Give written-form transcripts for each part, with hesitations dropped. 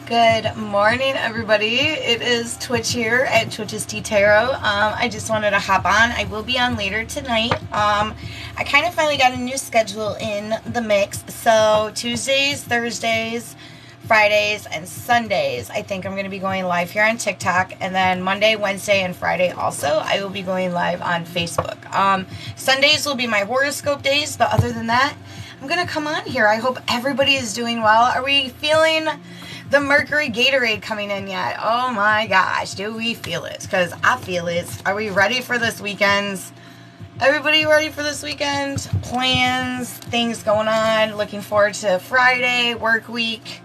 Good morning, everybody. It is Twitch here at Twitch's Tea Tarot. I just wanted to hop on. I will be on later tonight. I kind of finally got a new schedule in the mix. So Tuesdays, Thursdays, Fridays, and Sundays, I think I'm going to be going live here on TikTok. And then Monday, Wednesday, and Friday also, I will be going live on Facebook. Sundays will be my horoscope days, but other than that, I'm going to come on here. I hope everybody is doing well. Are we feeling the Mercury Gatorade coming in yet? Oh my gosh, do we feel it? Because I feel it. Are we ready for this weekend? Everybody ready for this weekend? Plans, things going on. Looking forward to Friday, work week.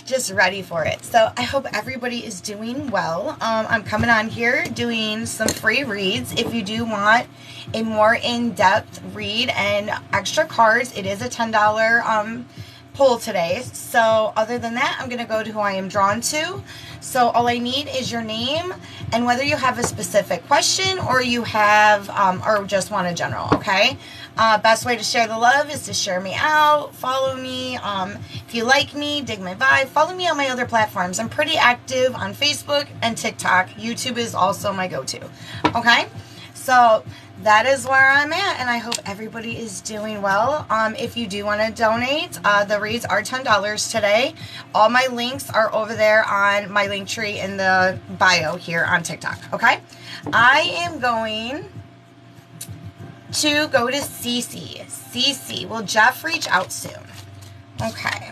Just ready for it. So I hope everybody is doing well. I'm coming on here doing some free reads. If you do want a more in-depth read and extra cards, it is a $10 pull today. So other than that, I'm going to go to who I am drawn to. So all I need is your name and whether you have a specific question or you have or just want a general, okay? Best way to share the love is to share me out, follow me. If you like me, dig my vibe, follow me on my other platforms. I'm pretty active on Facebook and TikTok. YouTube is also my go-to, okay? So that is where I'm at, and I hope everybody is doing well. If you do want to donate, the reads are $10 today. All my links are over there on my link tree in the bio here on TikTok, okay? I am going to go to Cece. Cece, will Jeff reach out soon? Okay.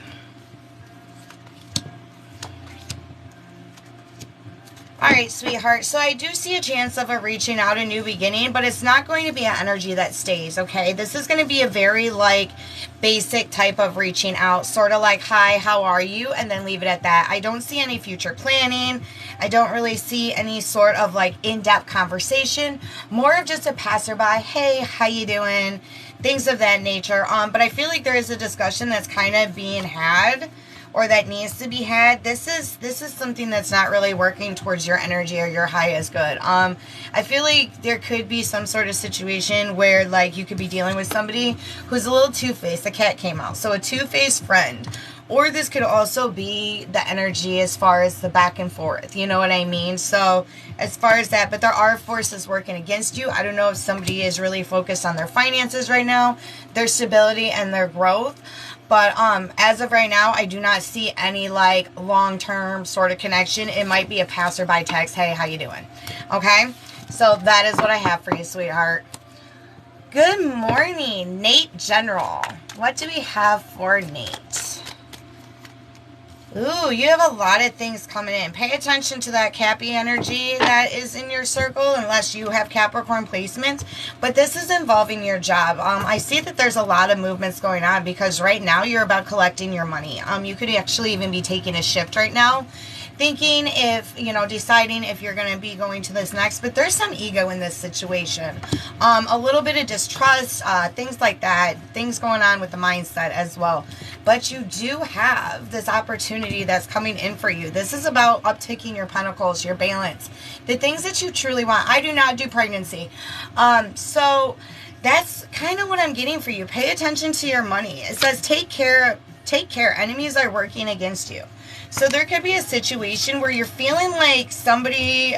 Alright, sweetheart, so I do see a chance of a reaching out, a new beginning, but it's not going to be an energy that stays, okay? This is going to be a very, basic type of reaching out, sort of like, hi, how are you? And then leave it at that. I don't see any future planning. I don't really see any sort of, in-depth conversation. More of just a passerby, hey, how you doing? Things of that nature. But I feel like there is a discussion that's kind of being had, or that needs to be had. This is something that's not really working towards your energy or your highest good. I feel like there could be some sort of situation where you could be dealing with somebody who's a little two-faced. The cat came out. So a two-faced friend. Or this could also be the energy as far as the back and forth. You know what I mean? So as far as that, but there are forces working against you. I don't know if somebody is really focused on their finances right now, their stability and their growth. But as of right now, I do not see any long-term sort of connection. It might be a passerby text, hey, how you doing? Okay? So that is what I have for you, sweetheart. Good morning, Nate General. What do we have for Nate? Ooh, you have a lot of things coming in. Pay attention to that Cappy energy that is in your circle, unless you have Capricorn placements. But this is involving your job. I see that there's a lot of movements going on because right now you're about collecting your money. You could actually even be taking a shift right now, thinking if, deciding if you're going to be going to this next. But there's some ego in this situation. A little bit of distrust, things like that. Things going on with the mindset as well. But you do have this opportunity that's coming in for you. This is about uptaking your pentacles, your balance, the things that you truly want. I do not do pregnancy. So that's kind of what I'm getting for you. Pay attention to your money. It says take care. Enemies are working against you. So there could be a situation where you're feeling like somebody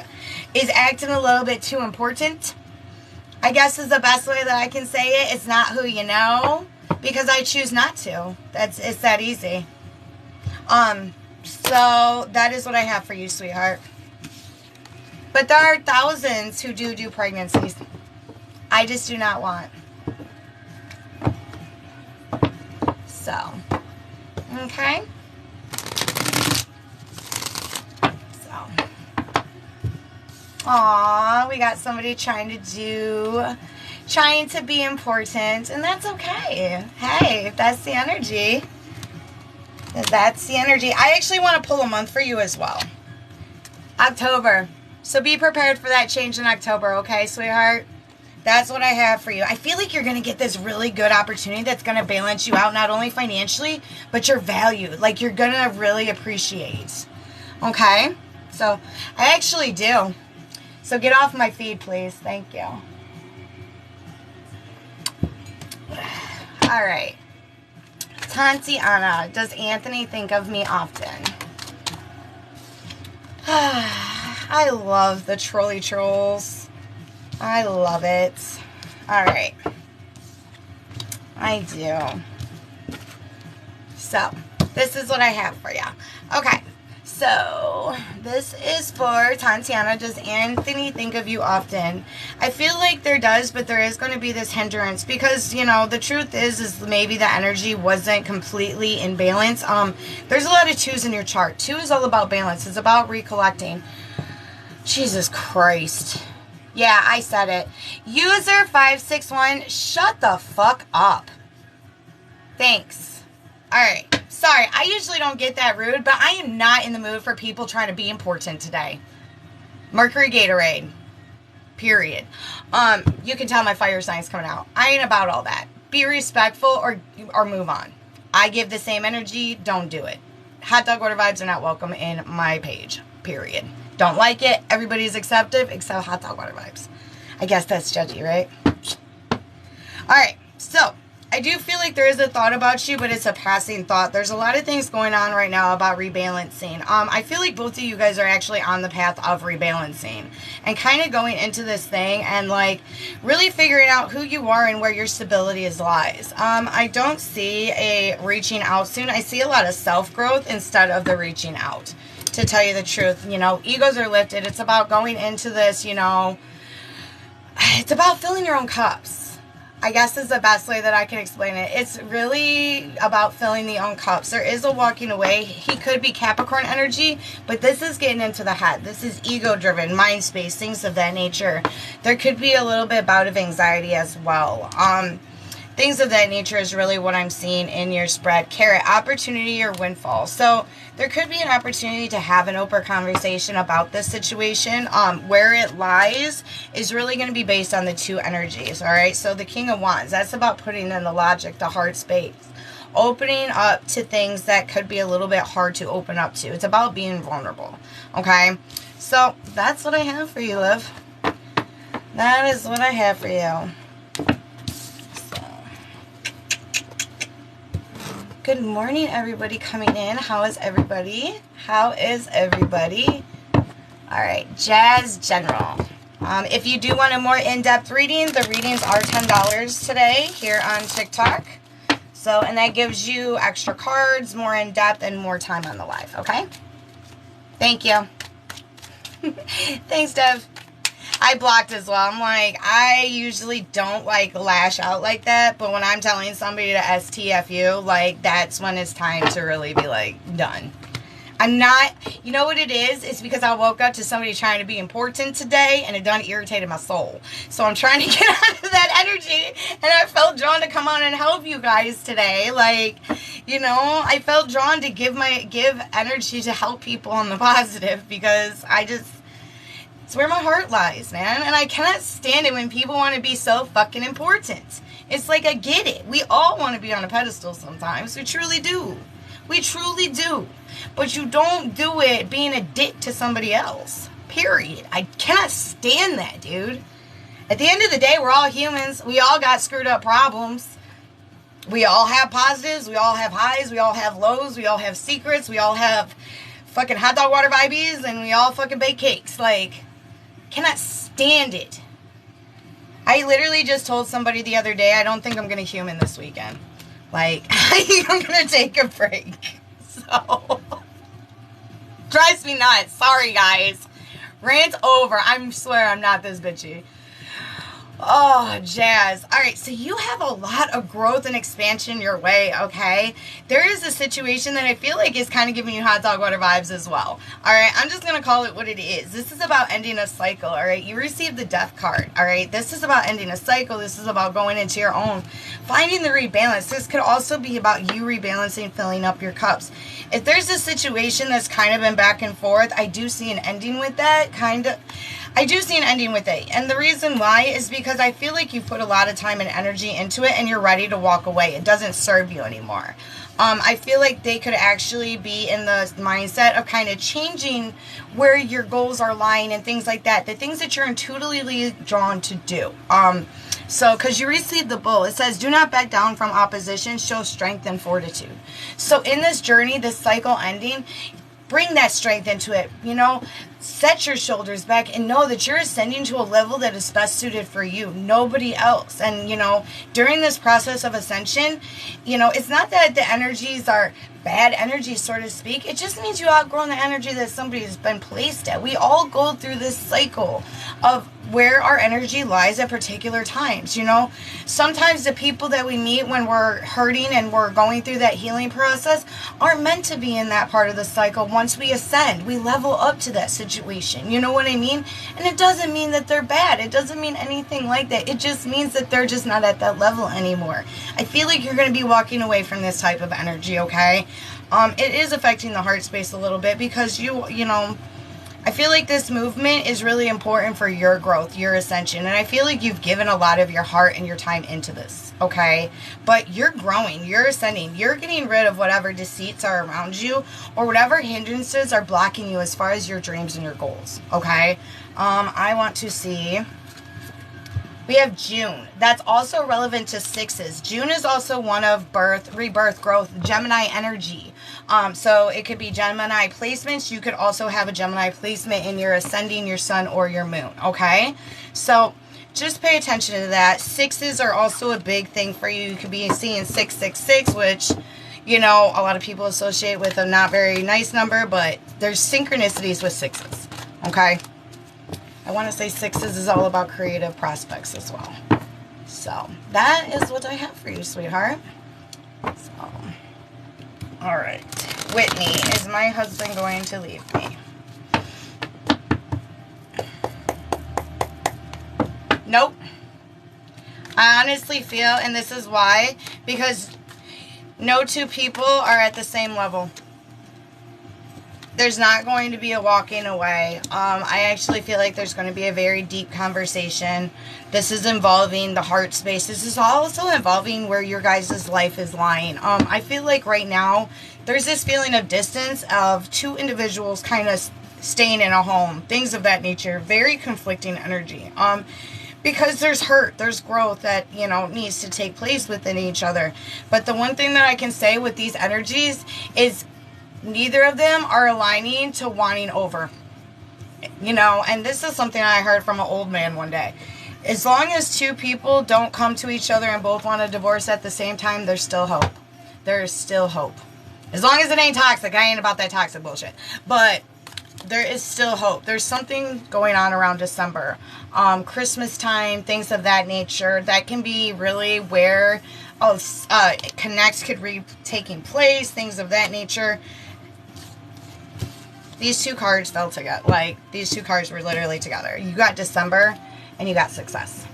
is acting a little bit too important. I guess is the best way that I can say it. It's not who you know. Because I choose not to. It's that easy. So that is what I have for you, sweetheart. But there are thousands who do pregnancies. I just do not want. So, okay. So, aw, we got somebody trying to be important, and that's okay. Hey, if that's the energy, that's the energy. I actually want to pull a month for you as well. October. So be prepared for that change in October, okay, sweetheart? That's what I have for you. I feel like you're going to get this really good opportunity that's going to balance you out, not only financially, but your value. You're going to really appreciate. Okay? So, I actually do. So get off my feed, please. Thank you. All right. Tatiana, does Anthony think of me often? I love the trolley trolls. I love it. All right. I do. So, this is what I have for you. Okay. So, this is for Tatiana. Does Anthony think of you often? I feel like there does, but there is going to be this hindrance because, you know, the truth is maybe the energy wasn't completely in balance. There's a lot of 2s in your chart. 2 is all about balance. It's about recollecting. Jesus Christ. Yeah, I said it. User 561, shut the fuck up. Thanks. Alright. Sorry, I usually don't get that rude, but I am not in the mood for people trying to be important today. Mercury Gatorade. Period. You can tell my fire sign's coming out. I ain't about all that. Be respectful or move on. I give the same energy, don't do it. Hot dog order vibes are not welcome in my page. Period. Don't like it. Everybody's accepted except hot dog water vibes. I guess that's judgy, right? Alright, so I do feel like there is a thought about you, but it's a passing thought. There's a lot of things going on right now about rebalancing. I feel like both of you guys are actually on the path of rebalancing and kind of going into this thing and like really figuring out who you are and where your stability lies. I don't see a reaching out soon. I see a lot of self-growth instead of the reaching out. To tell you the truth, you know, egos are lifted. It's about going into this, you know, it's about filling your own cups. I guess is the best way that I can explain it. It's really about filling the own cups. There is a walking away. He could be Capricorn energy, but this is getting into the head. This is ego-driven, mind space, things of that nature. There could be a little bit bout of anxiety as well. Things of that nature is really what I'm seeing in your spread. Carrot, opportunity or windfall. So there could be an opportunity to have an open conversation about this situation. Where it lies is really going to be based on the 2 energies, all right? So the King of Wands, that's about putting in the logic, the heart space. Opening up to things that could be a little bit hard to open up to. It's about being vulnerable, okay? So that's what I have for you, Liv. That is what I have for you. Good morning, everybody coming in. How is everybody? How is everybody? All right, Jazz General. If you do want a more in-depth reading, the readings are $10 today here on TikTok. So, and that gives you extra cards, more in-depth, and more time on the live, okay? Thank you. Thanks, Dev. I blocked as well. I'm like, I usually don't like lash out like that, but when I'm telling somebody to STFU, like that's when it's time to really be like, done. I'm not, you know what it is? It's because I woke up to somebody trying to be important today and it done irritated my soul. So I'm trying to get out of that energy and I felt drawn to come on and help you guys today. Like, you know, I felt drawn to give energy to help people on the positive because it's where my heart lies, man. And I cannot stand it when people want to be so fucking important. It's like, I get it. We all want to be on a pedestal sometimes. We truly do. We truly do. But you don't do it being a dick to somebody else. Period. I cannot stand that, dude. At the end of the day, we're all humans. We all got screwed up problems. We all have positives. We all have highs. We all have lows. We all have secrets. We all have fucking hot dog water vibes. And we all fucking bake cakes. Like, cannot stand it. I literally just told somebody the other day, I don't think I'm going to human this weekend. Like, I think I'm going to take a break. So, drives me nuts. Sorry, guys. Rant over. I swear I'm not this bitchy. Oh, Jazz. All right, so you have a lot of growth and expansion your way, okay? There is a situation that I feel like is kind of giving you hot dog water vibes as well. All right, I'm just going to call it what it is. This is about ending a cycle, all right? You received the death card, all right? This is about ending a cycle. This is about going into your own, finding the rebalance. This could also be about you rebalancing, filling up your cups. If there's a situation that's kind of been back and forth, I do see an ending with that, kind of. I do see an ending with it. And the reason why is because I feel like you put a lot of time and energy into it and you're ready to walk away. It doesn't serve you anymore. I feel like they could actually be in the mindset of kind of changing where your goals are lying and things like that. The things that you're intuitively drawn to do. So, because you received the bull, it says, do not back down from opposition, show strength and fortitude. So in this journey, this cycle ending, bring that strength into it, you know, set your shoulders back and know that you're ascending to a level that is best suited for you, nobody else. And, you know, during this process of ascension, you know, it's not that the energies are bad energies, so to speak. It just means you outgrown the energy that somebody's been placed at. We all go through this cycle of where our energy lies at particular times, you know. Sometimes the people that we meet when we're hurting and we're going through that healing process aren't meant to be in that part of the cycle. Once we ascend, we level up to that situation, you know what I mean? And it doesn't mean that they're bad. It doesn't mean anything like that. It just means that they're just not at that level anymore. I feel like you're going to be walking away from this type of energy, okay? It is affecting the heart space a little bit because you know, I feel like this movement is really important for your growth, your ascension. And I feel like you've given a lot of your heart and your time into this, okay? But you're growing, you're ascending, you're getting rid of whatever deceits are around you or whatever hindrances are blocking you as far as your dreams and your goals, okay? I want to see... We have June. That's also relevant to sixes. June is also one of birth, rebirth, growth, Gemini energy. So it could be Gemini placements. You could also have a Gemini placement in your ascending, your sun, or your moon. Okay? So just pay attention to that. Sixes are also a big thing for you. You could be seeing 666, which, you know, a lot of people associate with a not very nice number, but there's synchronicities with sixes. Okay? I want to say sixes is all about creative prospects as well. So, that is what I have for you, sweetheart. So, alright. Whitney, is my husband going to leave me? Nope. I honestly feel, and this is why, because no two people are at the same level. There's not going to be a walking away. I actually feel like there's going to be a very deep conversation. This is involving the heart space. This is also involving where your guys' life is lying. I feel like right now, there's this feeling of distance of two individuals kind of staying in a home. Things of that nature. Very conflicting energy. Because there's hurt, there's growth that, you know, needs to take place within each other. But the one thing that I can say with these energies is neither of them are aligning to wanting over. You know, and this is something I heard from an old man one day. As long as two people don't come to each other and both want a divorce at the same time, there's still hope. There's still hope. As long as it ain't toxic. I ain't about that toxic bullshit. But there is still hope. There's something going on around December. Christmas time, things of that nature. That can be really where connects could be taking place, things of that nature. These two cards fell together. Like, these two cards were literally together. You got December and you got success.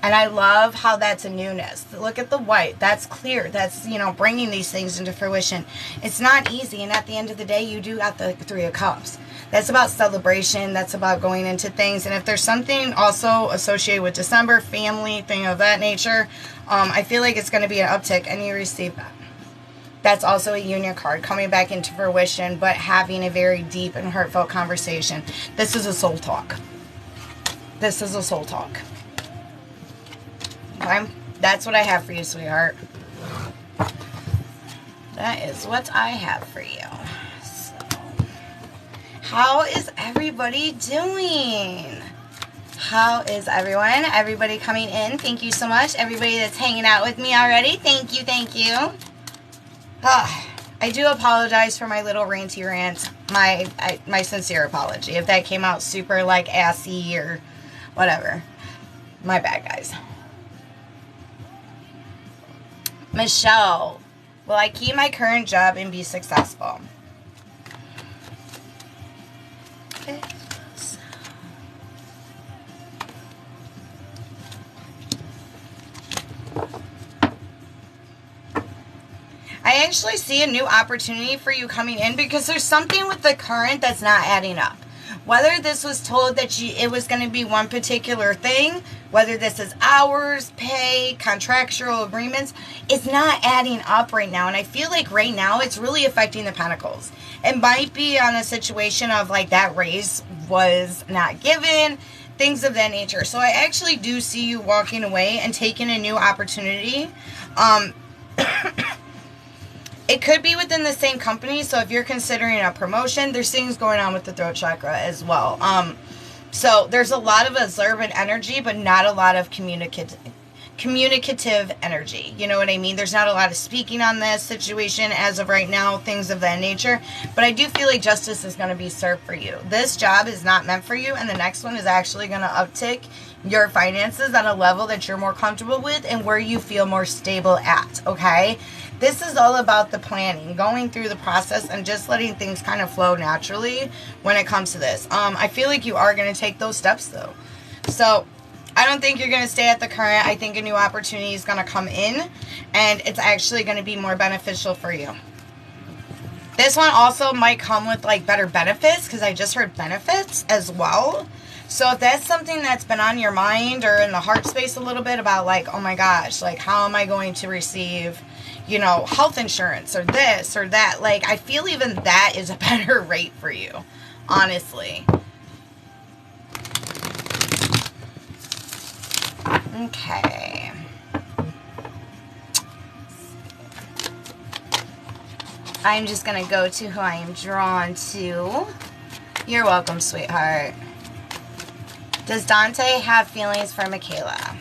And I love how that's a newness. Look at the white. That's clear. That's, you know, bringing these things into fruition. It's not easy. And at the end of the day, you do got the Three of Cups. That's about celebration. That's about going into things. And if there's something also associated with December, family, thing of that nature, I feel like it's going to be an uptick. And you receive that. That's also a union card coming back into fruition, but having a very deep and heartfelt conversation. This is a soul talk. This is a soul talk. Okay? That's what I have for you, sweetheart. That is what I have for you. So, how is everybody doing? How is everyone? Everybody coming in, thank you so much. Everybody that's hanging out with me already, thank you, thank you. I do apologize for my little ranty rant. My sincere apology. If that came out super, like, assy or whatever. My bad, guys. Michelle, will I keep my current job and be successful? Okay. I actually see a new opportunity for you coming in because there's something with the current that's not adding up. Whether this was told that it was going to be one particular thing, whether this is hours, pay, contractual agreements, it's not adding up right now. And I feel like right now it's really affecting the Pentacles. It might be on a situation of like that raise was not given, things of that nature. So I actually do see you walking away and taking a new opportunity. It could be within the same company. So if you're considering a promotion, there's things going on with the throat chakra as well. So there's a lot of observant energy, but not a lot of communicative energy. You know what I mean? There's not a lot of speaking on this situation as of right now, things of that nature. But I do feel like justice is going to be served for you. This job is not meant for you, and the next one is actually going to uptick your finances on a level that you're more comfortable with and where you feel more stable at, okay? This is all about the planning, going through the process and just letting things kind of flow naturally when it comes to this. I feel like you are going to take those steps though. So I don't think you're going to stay at the current. I think a new opportunity is going to come in and it's actually going to be more beneficial for you. This one also might come with like better benefits because I just heard benefits as well. So if that's something that's been on your mind or in the heart space a little bit about like, oh my gosh, like how am I going to receive, you know, health insurance or this or that, like I feel even that is a better rate for you, honestly. Okay. I'm just going to go to who I am drawn to. You're welcome, sweetheart. Does Dante have feelings for Michaela?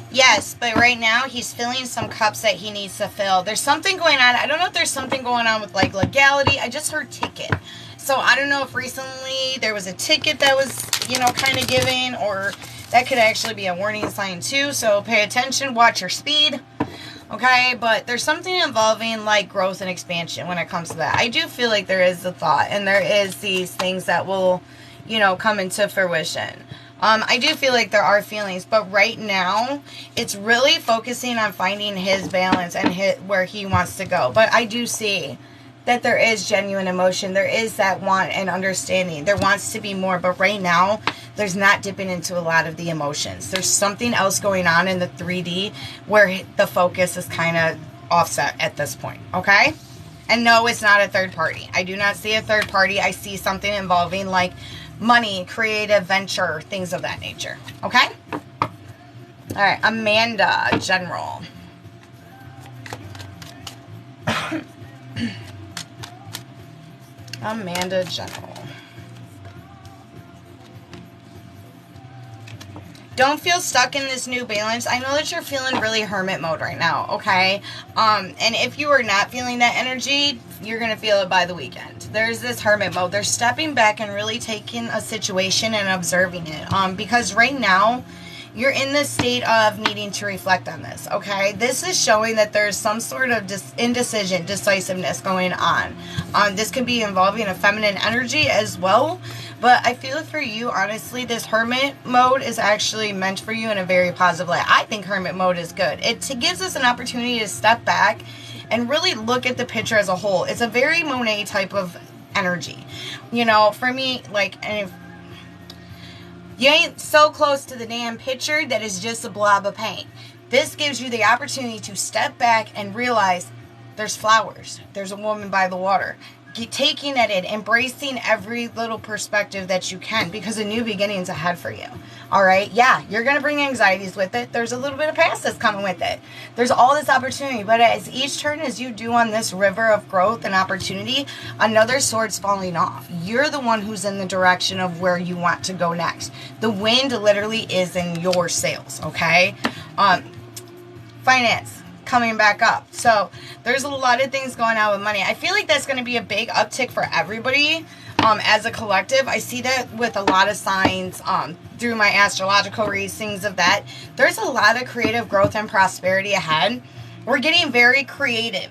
Yes, but right now he's filling some cups that he needs to fill. There's something going on. I don't know if there's something going on with like legality. I just heard ticket. So I don't know if recently there was a ticket that was, you know, kind of given, or that could actually be a warning sign too. So pay attention, watch your speed. Okay, but there's something involving like growth and expansion when it comes to that. I do feel like there is a thought and there is these things that will, you know, come into fruition. I do feel like there are feelings, but right now it's really focusing on finding his balance and where he wants to go. But I do see that there is genuine emotion. There is that want and understanding. There wants to be more, but right now there's not dipping into a lot of the emotions. There's something else going on in the 3D where the focus is kind of offset at this point, okay? And no, it's not a third party. I do not see a third party. I see something involving like money, creative venture, things of that nature, okay? All right, Amanda, General. Amanda, General. Don't feel stuck in this new balance. I know that you're feeling really hermit mode right now, okay? And if you are not feeling that energy, you're going to feel it by the weekend. There's this hermit mode. They're stepping back and really taking a situation and observing it. Because right now, you're in the state of needing to reflect on this, okay? This is showing that there's some sort of indecision, decisiveness going on. This could be involving a feminine energy as well. But I feel for you, honestly, this hermit mode is actually meant for you in a very positive way. I think hermit mode is good. It gives us an opportunity to step back and really look at the picture as a whole. It's a very Monet type of energy. You know, for me, like, and if you ain't so close to the damn picture that is just a blob of paint. This gives you the opportunity to step back and realize there's flowers. There's a woman by the water. Taking it in, embracing every little perspective that you can, because a new beginning's ahead for you. All right? Yeah, you're going to bring anxieties with it. There's a little bit of past that's coming with it. There's all this opportunity, but as each turn as you do on this river of growth and opportunity, another sword's falling off. You're the one who's in the direction of where you want to go next. The wind literally is in your sails, okay? Finance coming back up. So there's a lot of things going on with money. I feel like that's going to be a big uptick for everybody as a collective. I see that with a lot of signs through my astrological reads, things of that. There's a lot of creative growth and prosperity ahead. We're getting very creative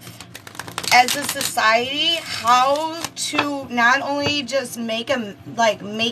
as a society, how to not only just make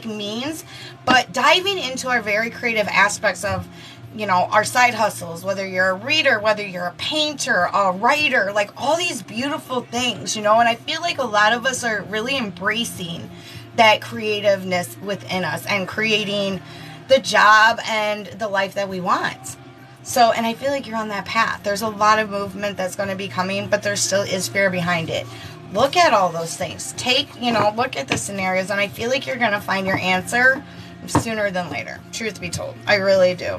means, but diving into our very creative aspects of you know, our side hustles, whether you're a reader, whether you're a painter, a writer, like all these beautiful things, you know, and I feel like a lot of us are really embracing that creativeness within us and creating the job and the life that we want. So, and I feel like you're on that path. There's a lot of movement that's going to be coming, but there still is fear behind it. Look at all those things. Look at the scenarios, and I feel like you're going to find your answer sooner than later. Truth be told. I really do.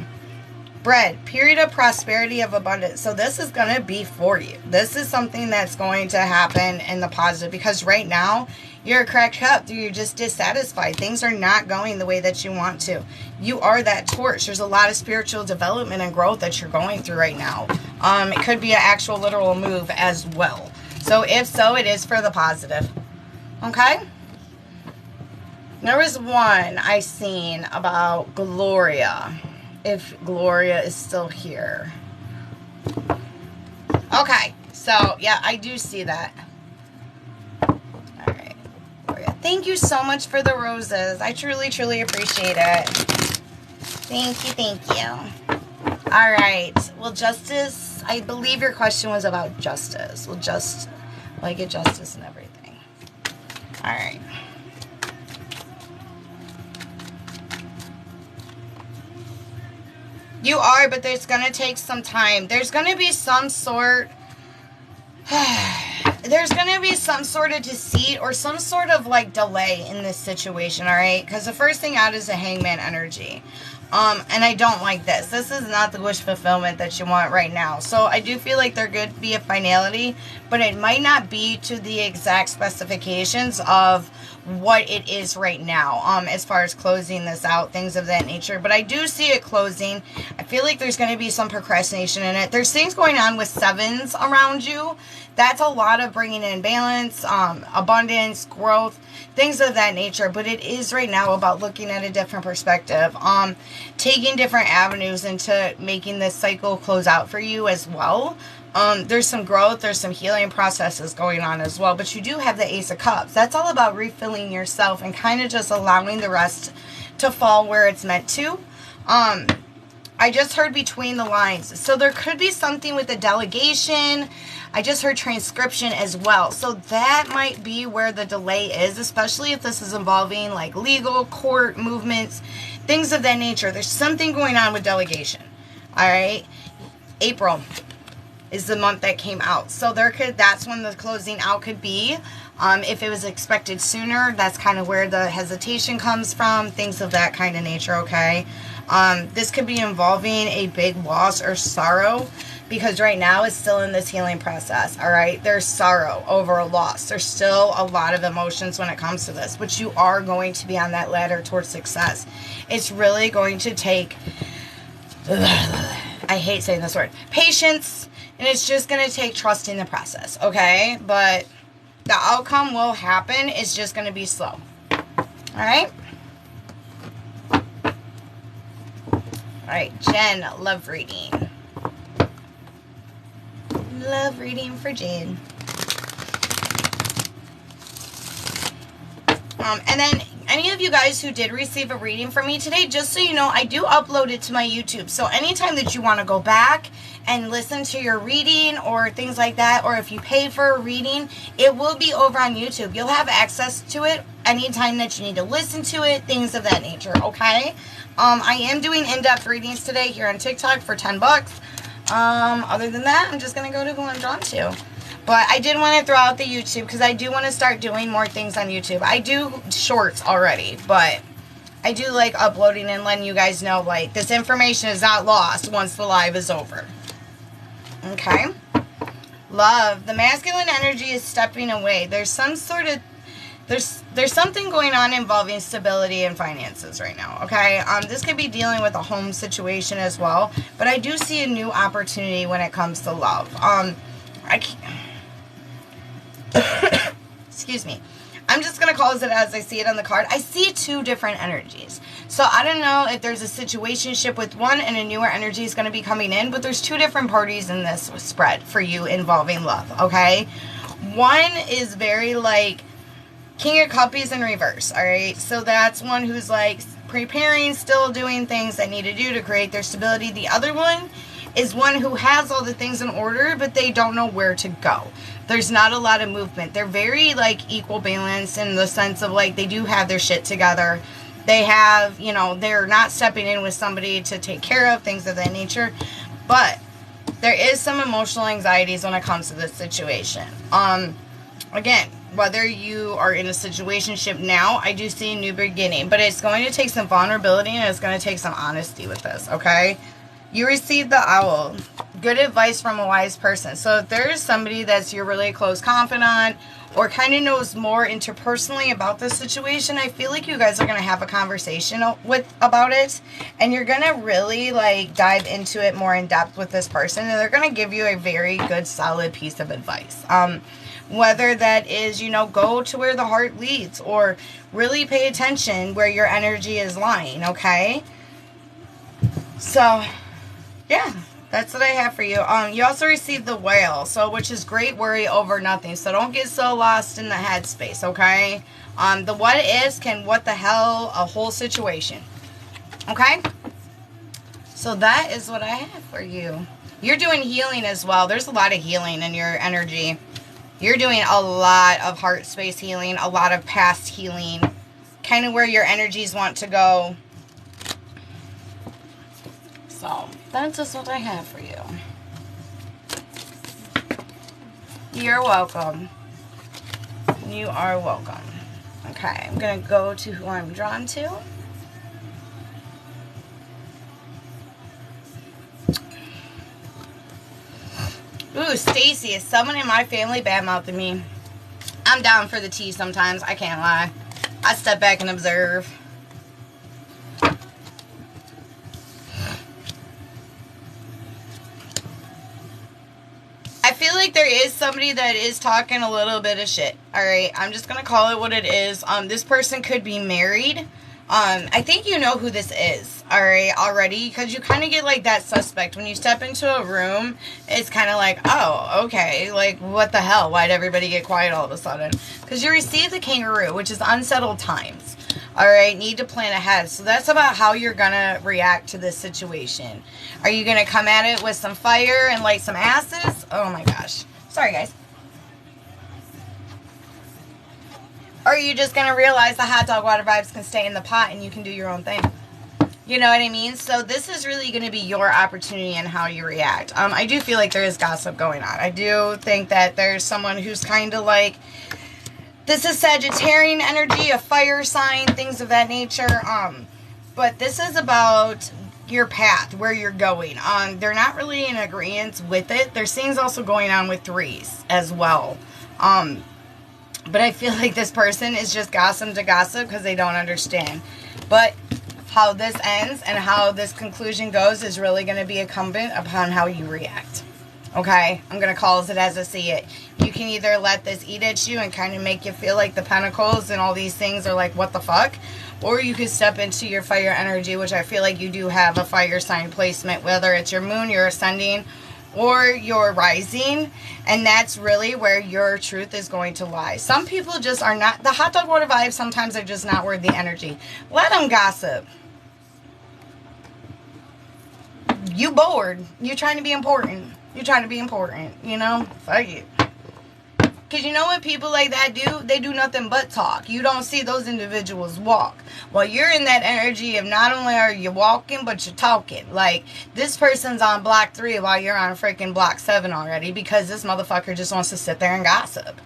Bread, period of prosperity, of abundance. So this is going to be for you. This is something that's going to happen in the positive, because right now you're a cracked cup. You're just dissatisfied. Things are not going the way that you want to. You are that torch. There's a lot of spiritual development and growth that you're going through right now. It could be an actual literal move as well. So if so, it is for the positive. Okay? There was one I seen about Gloria. If Gloria is still here. Okay. So, yeah, I do see that. Alright. Gloria. Thank you so much for the roses. I truly, truly appreciate it. Thank you, thank you. Alright. Well, justice, I believe your question was about justice. Will I get justice and everything? Alright. You are, but there's going to take some time. There's going to be some sort... there's going to be some sort of deceit or some sort of, like, delay in this situation, alright? Because the first thing out is the hangman energy. And I don't like this. This is not the wish fulfillment that you want right now. So I do feel like there could be a finality, but it might not be to the exact specifications of what it is right now, as far as closing this out, things of that nature. But I do see it closing. I feel like there's going to be some procrastination in it. There's things going on with sevens around you. That's a lot of bringing in balance, abundance, growth, things of that nature. But it is right now about looking at a different perspective, taking different avenues into making this cycle close out for you as well. There's some growth, there's some healing processes going on as well, but you do have the Ace of Cups. That's all about refilling yourself and kind of just allowing the rest to fall where it's meant to. I just heard between the lines. So there could be something with the delegation. I just heard transcription as well. So that might be where the delay is, especially if this is involving like legal, court movements, things of that nature. There's something going on with delegation. All right. April is the month that came out. So that's when the closing out could be. If it was expected sooner, that's kind of where the hesitation comes from, things of that kind of nature, okay? This could be involving a big loss or sorrow, because right now it's still in this healing process, all right? There's sorrow over a loss. There's still a lot of emotions when it comes to this, but you are going to be on that ladder towards success. It's really going to take, I hate saying this word, patience. And it's just going to take trusting the process, okay? But the outcome will happen. It's just going to be slow. All right? All right, Jen, love reading. Love reading for Jen. And then any of you guys who did receive a reading from me today, just so you know, I do upload it to my YouTube. So anytime that you want to go back and listen to your reading or things like that, or if you pay for a reading, it will be over on YouTube. You'll have access to it anytime that you need to listen to it, things of that nature, okay? I am doing in-depth readings today here on TikTok for 10 bucks. Other than that, I'm just going to go to who I'm drawn to. But I did want to throw out the YouTube because I do want to start doing more things on YouTube. I do shorts already, but I do like uploading and letting you guys know, like, this information is not lost once the live is over. Okay? Love. The masculine energy is stepping away. There's some sort of, there's something going on involving stability and finances right now, okay? This could be dealing with a home situation as well, but I do see a new opportunity when it comes to love. Excuse me. I'm just going to close it as I see it on the card. I see two different energies. So I don't know if there's a situationship with one and a newer energy is going to be coming in, but there's two different parties in this spread for you involving love, okay? One is very like King of Cups in reverse, all right? So that's one who's like preparing, still doing things they need to do to create their stability. The other one is one who has all the things in order, but they don't know where to go. There's not a lot of movement. They're very like equal balance in the sense of like they do have their shit together. They have, you know, they're not stepping in with somebody to take care of, things of that nature. But there is some emotional anxieties when it comes to this situation. Again, whether you are in a situationship now, I do see a new beginning. But it's going to take some vulnerability and it's going to take some honesty with this, okay? You received the owl. Good advice from a wise person. So if there is somebody that's your really close confidant or kind of knows more interpersonally about this situation, I feel like you guys are going to have a conversation about it. And you're going to really like dive into it more in depth with this person. And they're going to give you a very good, solid piece of advice. Whether that is, you know, go to where the heart leads or really pay attention where your energy is lying, okay? So, yeah, that's what I have for you. You also received the whale, so which is great worry over nothing. So don't get so lost in the headspace, okay? The what ifs can what the hell a whole situation. Okay? So that is what I have for you. You're doing healing as well. There's a lot of healing in your energy. You're doing a lot of heart space healing, a lot of past healing, kind of where your energies want to go. So that's just what I have for you. You're welcome. You are welcome. Okay, I'm going to go to who I'm drawn to. Ooh, Stacy, is someone in my family bad-mouthing me? I'm down for the tea sometimes. I can't lie. I step back and observe. I feel like there is somebody that is talking a little bit of shit. Alright, I'm just going to call it what it is. This person could be married. I think you know who this is, alright, already, because you kind of get like that suspect. When you step into a room, it's kind of like, oh, okay, like, what the hell? Why'd everybody get quiet all of a sudden? Because you receive the kangaroo, which is unsettled times, alright, need to plan ahead. So that's about how you're going to react to this situation. Are you going to come at it with some fire and light some asses? Oh my gosh. Sorry, guys. Or are you just going to realize the hot dog water vibes can stay in the pot and you can do your own thing? You know what I mean? So this is really going to be your opportunity and how you react. I do feel like there is gossip going on. I do think that there's someone who's kind of like, this is Sagittarian energy, a fire sign, things of that nature. But this is about your path, where you're going. They're not really in agreement with it. There's things also going on with threes as well. But I feel like this person is just gossip to gossip because they don't understand. But how this ends and how this conclusion goes is really going to be incumbent upon how you react. Okay? I'm going to call it as I see it. You can either let this eat at you and kind of make you feel like the pentacles and all these things are like, what the fuck? Or you could step into your fire energy, which I feel like you do have a fire sign placement, whether it's your moon, your ascending, or your rising, and that's really where your truth is going to lie. Some people just are not, the hot dog water vibes sometimes are just not worth the energy. Let them gossip. You bored. You're trying to be important. You're trying to be important, you know? Fuck it. Because you know what people like that do? They do nothing but talk. You don't see those individuals walk. Well, you're in that energy of not only are you walking, but you're talking. Like, this person's on block 3 while you're on freaking block 7 already because this motherfucker just wants to sit there and gossip.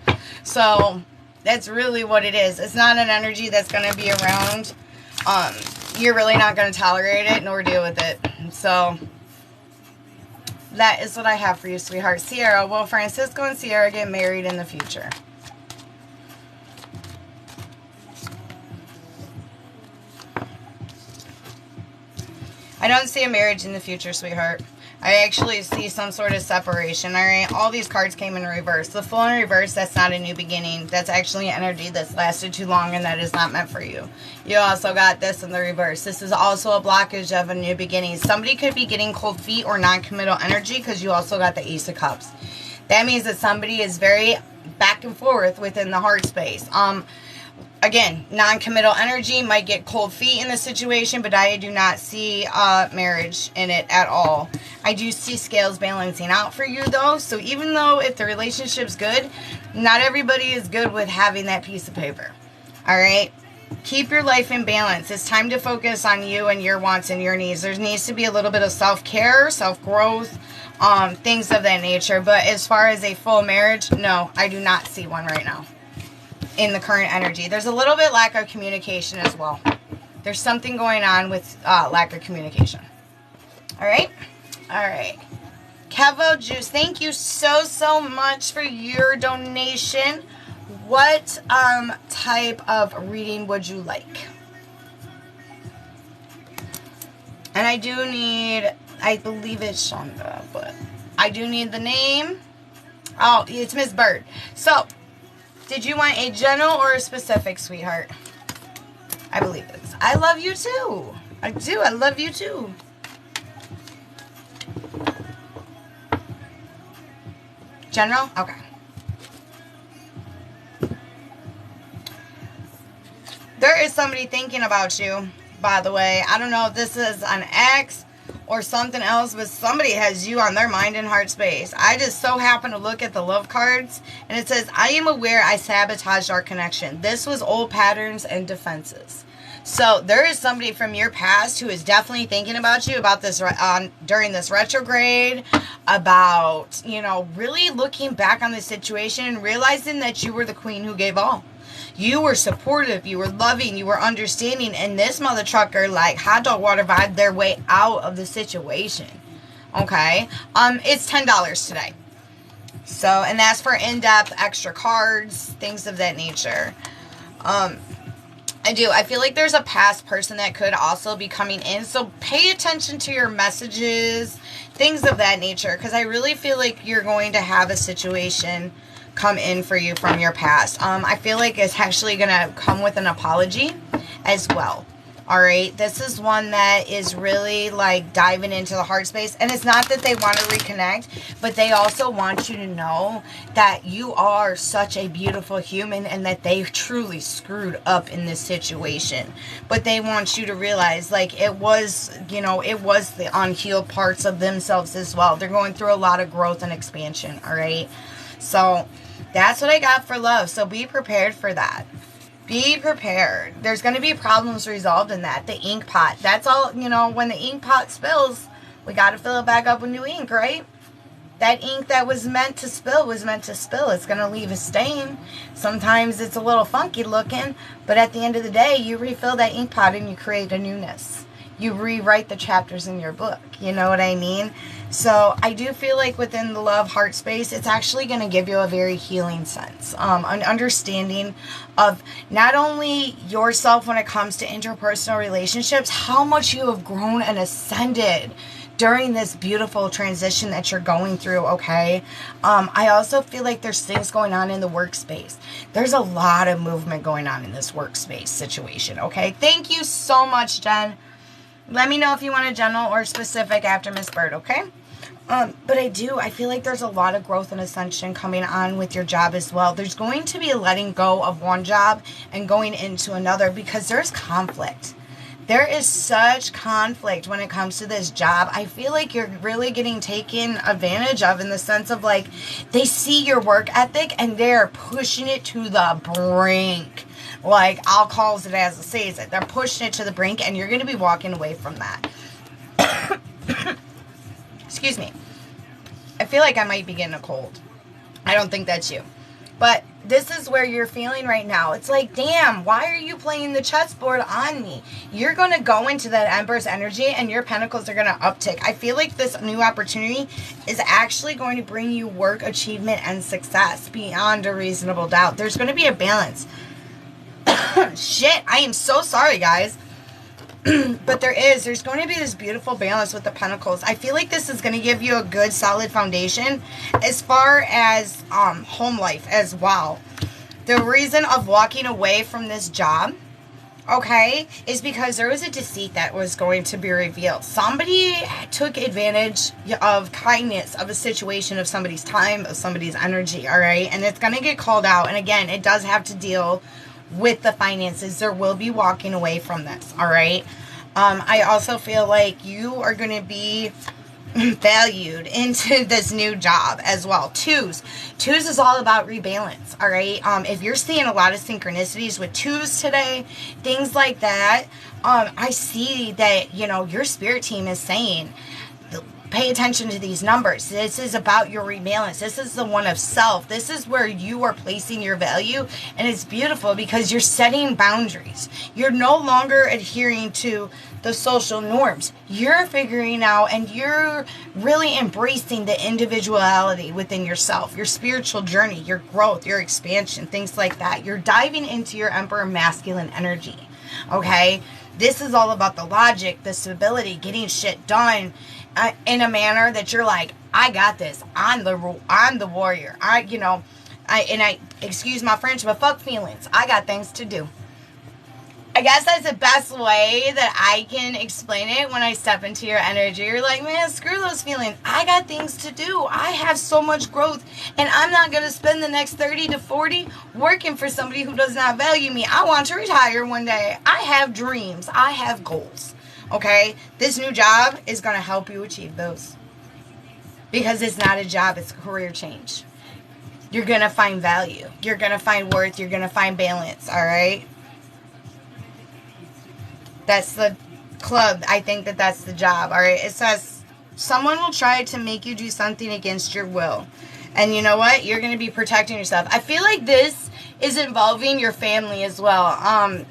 So, that's really what it is. It's not an energy that's going to be around. You're really not going to tolerate it nor deal with it. So, that is what I have for you, sweetheart. Sierra, will Francisco and Sierra get married in the future? I don't see a marriage in the future, sweetheart. I actually see some sort of separation, alright? All these cards came in reverse. The Fool in reverse, that's not a new beginning. That's actually an energy that's lasted too long and that is not meant for you. You also got this in the reverse. This is also a blockage of a new beginning. Somebody could be getting cold feet or non-committal energy because you also got the Ace of Cups. That means that somebody is very back and forth within the heart space. Again, non-committal energy, might get cold feet in the situation, but I do not see marriage in it at all. I do see scales balancing out for you, though. So even though if the relationship's good, not everybody is good with having that piece of paper. All right? Keep your life in balance. It's time to focus on you and your wants and your needs. There needs to be a little bit of self-care, self-growth, things of that nature. But as far as a full marriage, no, I do not see one right now in the current energy. There's a little bit lack of communication as well. There's something going on with lack of communication. All right? All right. Kevo Juice, thank you so much for your donation. What type of reading would you like? And I do need, I believe it's Shonda, but I do need the name. Oh, it's Miss Bird. So, did you want a general or a specific, sweetheart? I believe it is. I love you too. I do. I love you too. General? Okay. There is somebody thinking about you, by the way. I don't know if this is an ex or something else, but somebody has you on their mind and heart space. I just so happen to look at the love cards, and it says, I am aware I sabotaged our connection. This was old patterns and defenses. So there is somebody from your past who is definitely thinking about you, about this during this retrograde, about, you know, really looking back on the situation and realizing that you were the queen who gave all. You were supportive, you were loving, you were understanding, and this mother trucker, like, hot dog water vibe their way out of the situation. Okay? It's $10 today. So, and that's for in-depth extra cards, things of that nature. I feel like there's a past person that could also be coming in, so pay attention to your messages, things of that nature, because I really feel like you're going to have a situation come in for you from your past. I feel like it's actually going to come with an apology as well. All right, this is one that is really like diving into the heart space, and it's not that they want to reconnect, but they also want you to know that you are such a beautiful human and that they truly screwed up in this situation. But they want you to realize, like, it was, you know, it was the unhealed parts of themselves as well. They're going through a lot of growth and expansion. All right, so that's what I got for love. So be prepared for that. Be prepared. There's going to be problems resolved in that. The ink pot. That's all, you know, when the ink pot spills, we got to fill it back up with new ink, right? That ink that was meant to spill was meant to spill. It's going to leave a stain. Sometimes it's a little funky looking, but at the end of the day, you refill that ink pot and you create a newness. You rewrite the chapters in your book. You know what I mean? So I do feel like within the love heart space, it's actually going to give you a very healing sense, an understanding of not only yourself when it comes to interpersonal relationships, how much you have grown and ascended during this beautiful transition that you're going through, okay? I also feel like there's things going on in the workspace. There's a lot of movement going on in this workspace situation, okay? Thank you so much, Jen. Let me know if you want a general or specific after Miss Bird, okay? But I feel like there's a lot of growth and ascension coming on with your job as well. There's going to be a letting go of one job and going into another because there's conflict. There is such conflict when it comes to this job. I feel like you're really getting taken advantage of in the sense of, like, they see your work ethic and they're pushing it to the brink. Like, I'll call it as it says it. They're pushing it to the brink, and you're going to be walking away from that. Excuse me. I feel like I might be getting a cold. I don't think that's you. But this is where you're feeling right now. It's like, damn, why are you playing the chessboard on me? You're going to go into that Empress energy, and your pentacles are going to uptick. I feel like this new opportunity is actually going to bring you work, achievement, and success beyond a reasonable doubt. There's going to be a balance. Shit, I am so sorry, guys. But there's going to be this beautiful balance with the pentacles. I feel like this is going to give you a good, solid foundation as far as home life as well. The reason of walking away from this job, okay, is because there was a deceit that was going to be revealed. Somebody took advantage of kindness, of a situation, of somebody's time, of somebody's energy, all right? And it's going to get called out. And again, it does have to deal with the finances. There will be walking away from this, all right? I also feel like you are going to be valued into this new job as well. Twos is all about rebalance, all right? If you're seeing a lot of synchronicities with twos today, things like that, I see that, you know, your spirit team is saying, pay attention to these numbers. This is about your rebalance. This is the one of self. This is where you are placing your value. And it's beautiful because you're setting boundaries. You're no longer adhering to the social norms. You're figuring out and you're really embracing the individuality within yourself, your spiritual journey, your growth, your expansion, things like that. You're diving into your Emperor masculine energy. Okay? This is all about the logic, the stability, getting shit done in a manner that you're like, I got this. I'm the warrior. Excuse my French, but fuck feelings. I got things to do. I guess that's the best way that I can explain it when I step into your energy. You're like, man, screw those feelings. I got things to do. I have so much growth, and I'm not going to spend the next 30 to 40 working for somebody who does not value me. I want to retire one day. I have dreams. I have goals. Okay? This new job is going to help you achieve those. Because it's not a job, it's a career change. You're going to find value. You're going to find worth. You're going to find balance. All right? That's the club. I think that that's the job. All right? It says, someone will try to make you do something against your will. And you know what? You're going to be protecting yourself. I feel like this is involving your family as well.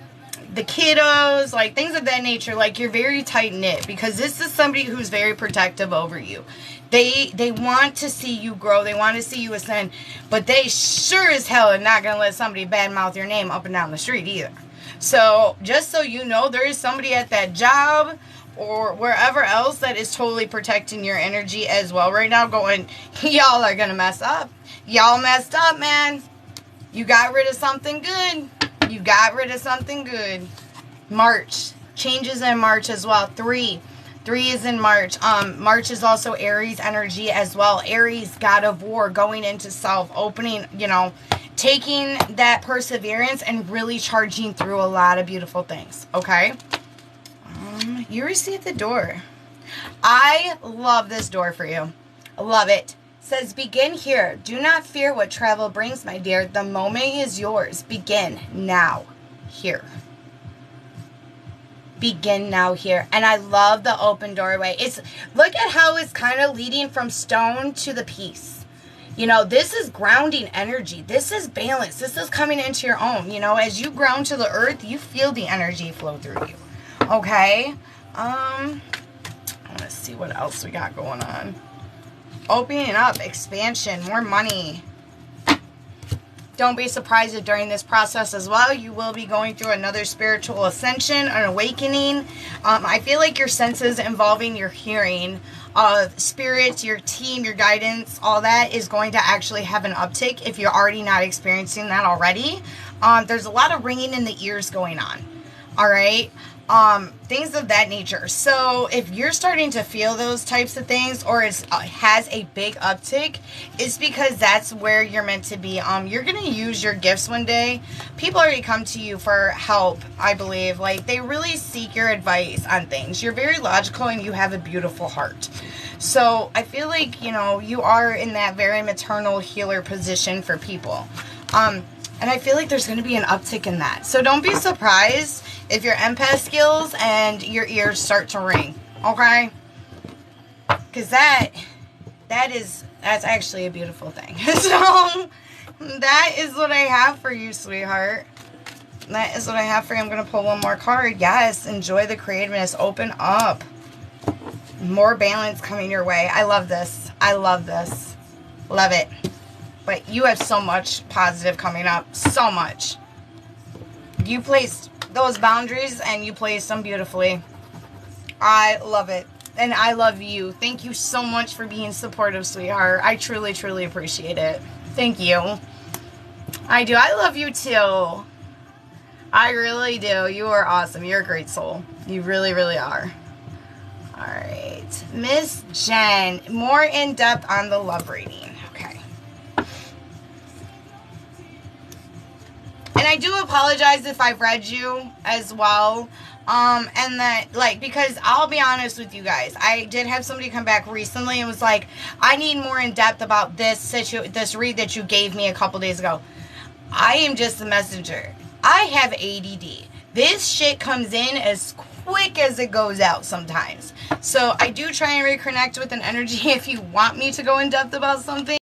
The kiddos, like things of that nature. Like you're very tight-knit because this is somebody who's very protective over you. They want to see you grow. They want to see you ascend. But they sure as hell are not going to let somebody badmouth your name up and down the street either. So just so you know, there is somebody at that job or wherever else that is totally protecting your energy as well right now, going, y'all are going to mess up. Y'all messed up, man. You got rid of something good. You got rid of something good. March. Changes in March as well. 3 is in March. March is also Aries energy as well. Aries, God of War, going into self, opening, you know, taking that perseverance and really charging through a lot of beautiful things. Okay? You received the door. I love this door for you. I love it. Says, begin here. Do not fear what travel brings, my dear. The moment is yours. Begin now. Here. Begin now here. And I love the open doorway. Look at how it's kind of leading from stone to the peace. You know, this is grounding energy. This is balance. This is coming into your own. You know, as you ground to the earth, you feel the energy flow through you. Okay? I want to see what else we got going on. Opening up, expansion, more money. Don't be surprised if during this process as well, you will be going through another spiritual ascension, an awakening. I feel like your senses involving your hearing of spirits, your team, your guidance, all that is going to actually have an uptick if you're already not experiencing that already. There's a lot of ringing in the ears going on. All right? Things of that nature. So if you're starting to feel those types of things, or it has a big uptick, it's because that's where you're meant to be. You're going to use your gifts one day. People already come to you for help, I believe. Like, they really seek your advice on things. You're very logical and you have a beautiful heart. So I feel like, you know, you are in that very maternal healer position for people. And I feel like there's going to be an uptick in that. So don't be surprised if your empath skills and your ears start to ring. Okay? Because that's actually a beautiful thing. So that is what I have for you, sweetheart. That is what I have for you. I'm going to pull one more card. Yes, enjoy the creativeness. Open up. More balance coming your way. I love this. I love this. Love it. But you have so much positive coming up. So much. You placed those boundaries and you placed them beautifully. I love it. And I love you. Thank you so much for being supportive, sweetheart. I truly, truly appreciate it. Thank you. I do. I love you too. I really do. You are awesome. You're a great soul. You really, really are. Alright. Miss Jen. More in depth on the love reading. Okay. And And I do apologize if I've read you as well. And that, like, because I'll be honest with you guys, I did have somebody come back recently and was like, I need more in depth about this read that you gave me a couple days ago. I am just a messenger. I have ADD. This shit comes in as quick as it goes out sometimes. So I do try and reconnect with an energy if you want me to go in depth about something.